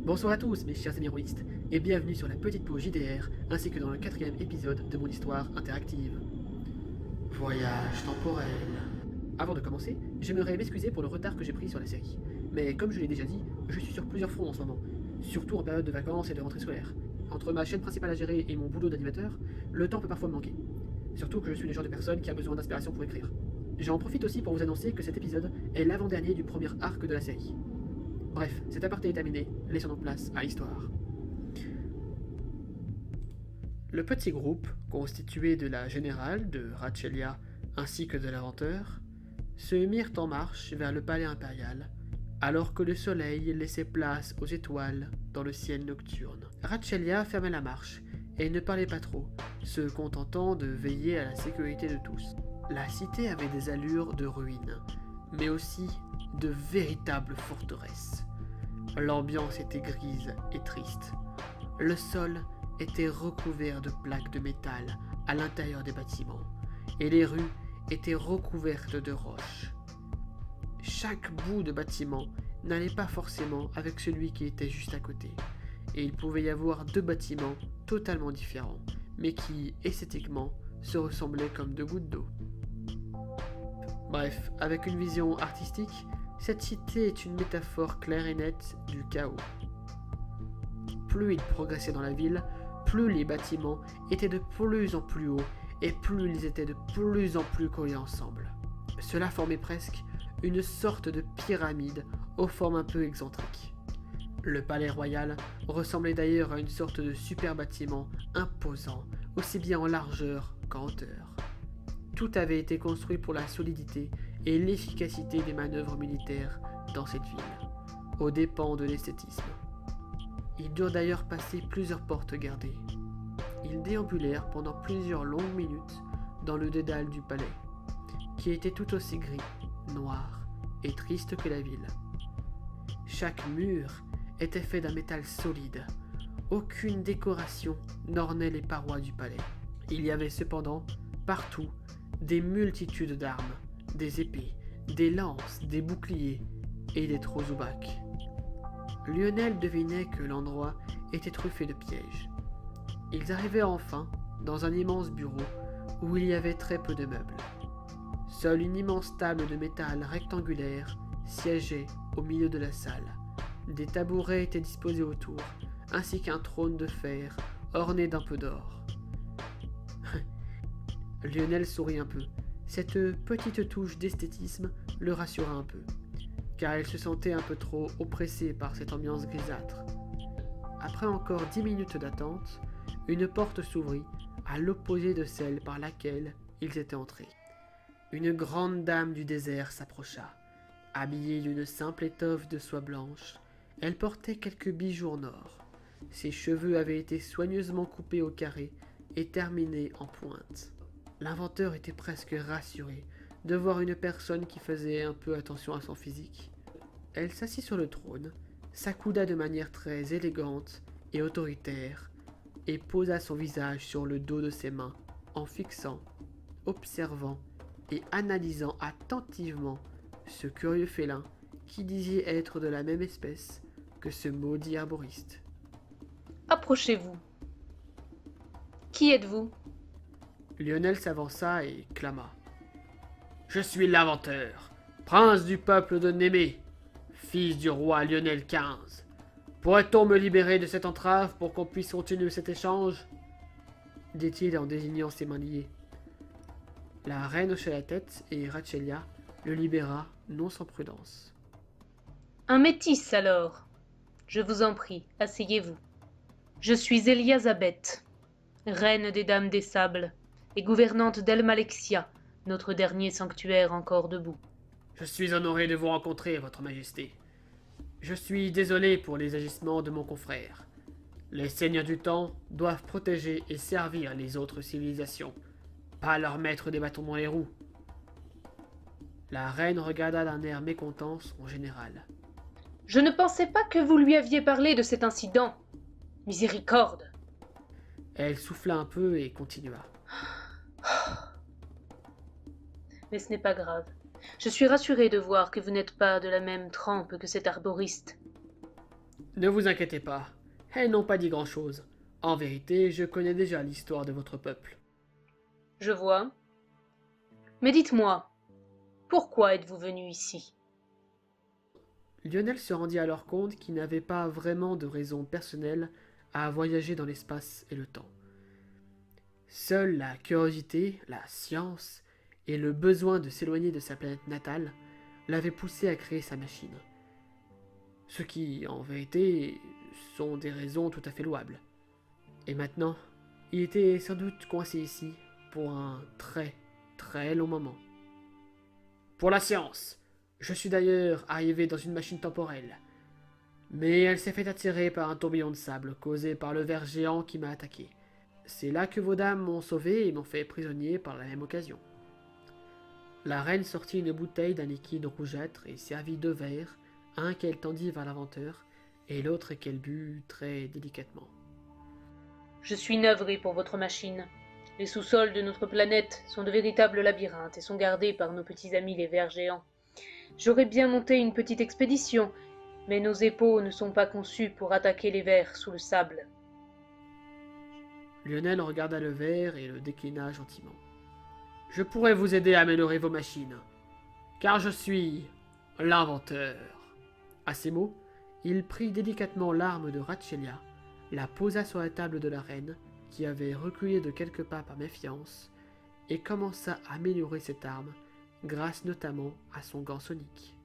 Bonsoir à tous mes chers héroïstes, et bienvenue sur la petite pause JDR, ainsi que dans le 4e épisode de mon histoire interactive. Voyage temporel. Avant de commencer, j'aimerais m'excuser pour le retard que j'ai pris sur la série. Mais comme je l'ai déjà dit, je suis sur plusieurs fronts en ce moment, surtout en période de vacances et de rentrée scolaire. Entre ma chaîne principale à gérer et mon boulot d'animateur, le temps peut parfois me manquer. Surtout que je suis le genre de personne qui a besoin d'inspiration pour écrire. J'en profite aussi pour vous annoncer que cet épisode est l'avant-dernier du premier arc de la série. Bref, cet aparté est terminé, laissons donc place à l'histoire. Le petit groupe, constitué de la générale, de Rachelia, ainsi que de l'inventeur, se mirent en marche vers le palais impérial, alors que le soleil laissait place aux étoiles dans le ciel nocturne. Rachelia fermait la marche et ne parlait pas trop, se contentant de veiller à la sécurité de tous. La cité avait des allures de ruines, mais aussi de véritables forteresses. L'ambiance était grise et triste. Le sol était recouvert de plaques de métal à l'intérieur des bâtiments, et les rues étaient recouvertes de roches. Chaque bout de bâtiment n'allait pas forcément avec celui qui était juste à côté, et il pouvait y avoir deux bâtiments totalement différents, mais qui, esthétiquement, se ressemblaient comme deux gouttes d'eau. Bref, avec une vision artistique, cette cité est une métaphore claire et nette du chaos. Plus il progressait dans la ville, plus les bâtiments étaient de plus en plus hauts et plus ils étaient de plus en plus collés ensemble. Cela formait presque une sorte de pyramide aux formes un peu excentriques. Le palais royal ressemblait d'ailleurs à une sorte de super bâtiment imposant, aussi bien en largeur qu'en hauteur. Tout avait été construit pour la solidité et l'efficacité des manœuvres militaires dans cette ville, aux dépens de l'esthétisme. Ils durent d'ailleurs passer plusieurs portes gardées. Ils déambulèrent pendant plusieurs longues minutes dans le dédale du palais, qui était tout aussi gris, noir et triste que la ville. Chaque mur était fait d'un métal solide. Aucune décoration n'ornait les parois du palais. Il y avait cependant, partout, des multitudes d'armes, des épées, des lances, des boucliers et des trozoubacs. Lionel devinait que l'endroit était truffé de pièges. Ils arrivaient enfin dans un immense bureau où il y avait très peu de meubles. Seule une immense table de métal rectangulaire siégeait au milieu de la salle. Des tabourets étaient disposés autour, ainsi qu'un trône de fer orné d'un peu d'or. Lionel sourit un peu. Cette petite touche d'esthétisme le rassura un peu, car il se sentait un peu trop oppressé par cette ambiance grisâtre. Après encore 10 minutes d'attente, une porte s'ouvrit à l'opposé de celle par laquelle ils étaient entrés. Une grande dame du désert s'approcha. Habillée d'une simple étoffe de soie blanche, elle portait quelques bijoux en or. Ses cheveux avaient été soigneusement coupés au carré et terminés en pointe. L'inventeur était presque rassuré de voir une personne qui faisait un peu attention à son physique. Elle s'assit sur le trône, s'accouda de manière très élégante et autoritaire, et posa son visage sur le dos de ses mains, en fixant, observant et analysant attentivement ce curieux félin qui disait être de la même espèce que ce maudit arboriste. Approchez-vous. Qui êtes-vous ? Lionel s'avança et clama. « Je suis l'inventeur, prince du peuple de Némée, fils du roi Lionel XV. Pourrait-on me libérer de cette entrave pour qu'on puisse continuer cet échange ?» dit-il en désignant ses mains liées. La reine hocha la tête et Rachelia le libéra, non sans prudence. Un métis alors. Je vous en prie, asseyez-vous. Je suis Eliasabeth, reine des Dames des Sables et gouvernante d'El-Malexia, notre dernier sanctuaire encore debout. Je suis honoré de vous rencontrer, votre majesté. Je suis désolé pour les agissements de mon confrère. Les seigneurs du temps doivent protéger et servir les autres civilisations, pas leur mettre des bâtons dans les roues. La reine regarda d'un air mécontent son général. Je ne pensais pas que vous lui aviez parlé de cet incident. Miséricorde. Elle souffla un peu et continua. Mais ce n'est pas grave. Je suis rassurée de voir que vous n'êtes pas de la même trempe que cet arboriste. Ne vous inquiétez pas, elles n'ont pas dit grand-chose. En vérité, je connais déjà l'histoire de votre peuple. Je vois. Mais dites-moi, pourquoi êtes-vous venu ici? Lionel se rendit alors compte qu'il n'avait pas vraiment de raison personnelle à voyager dans l'espace et le temps. Seule la curiosité, la science et le besoin de s'éloigner de sa planète natale l'avaient poussé à créer sa machine. Ce qui, en vérité, sont des raisons tout à fait louables. Et maintenant, il était sans doute coincé ici pour un très long moment. Pour la science, je suis d'ailleurs arrivé dans une machine temporelle. Mais elle s'est fait attirer par un tourbillon de sable causé par le ver géant qui m'a attaqué. C'est là que vos dames m'ont sauvé et m'ont fait prisonnier par la même occasion. La reine sortit une bouteille d'un liquide rougeâtre et servit deux verres, un qu'elle tendit vers l'inventeur et l'autre qu'elle but très délicatement. Je suis navré pour votre machine. Les sous-sols de notre planète sont de véritables labyrinthes et sont gardés par nos petits amis les vers géants. J'aurais bien monté une petite expédition, mais nos épaules ne sont pas conçues pour attaquer les vers sous le sable. Lionel regarda le verre et le déclina gentiment. Je pourrais vous aider à améliorer vos machines, car je suis l'inventeur. À ces mots, il prit délicatement l'arme de Ratchelia, la posa sur la table de la reine, qui avait reculé de quelques pas par méfiance, et commença à améliorer cette arme, grâce notamment à son gant sonique.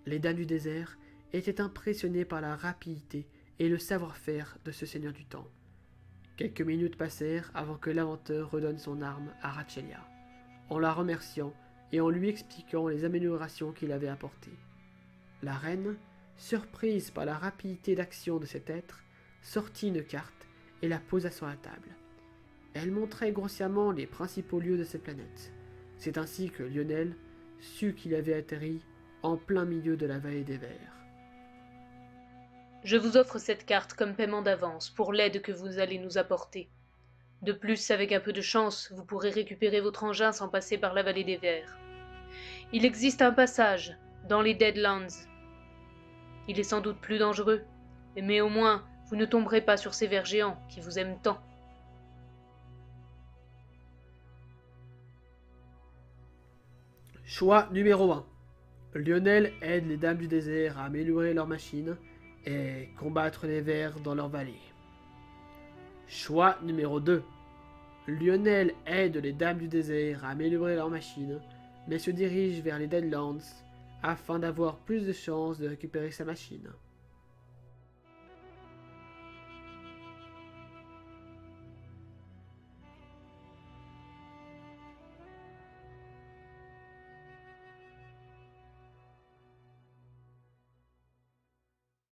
Les dames du désert étaient impressionnées par la rapidité et le savoir-faire de ce seigneur du temps. Quelques minutes passèrent avant que l'inventeur redonne son arme à Ratchelia, en la remerciant et en lui expliquant les améliorations qu'il avait apportées. La reine, surprise par la rapidité d'action de cet être, sortit une carte et la posa sur la table. Elle montrait grossièrement les principaux lieux de cette planète. C'est ainsi que Lionel sut qu'il avait atterri en plein milieu de la vallée des vers. Je vous offre cette carte comme paiement d'avance pour l'aide que vous allez nous apporter. De plus, avec un peu de chance, vous pourrez récupérer votre engin sans passer par la vallée des vers. Il existe un passage dans les Deadlands. Il est sans doute plus dangereux, mais au moins vous ne tomberez pas sur ces vers géants qui vous aiment tant. Choix numéro 1. Lionel aide les dames du désert à améliorer leurs machines et combattre les vers dans leur vallée. Choix numéro 2. Lionel aide les dames du désert à améliorer leurs machines, mais se dirige vers les Deadlands afin d'avoir plus de chances de récupérer sa machine.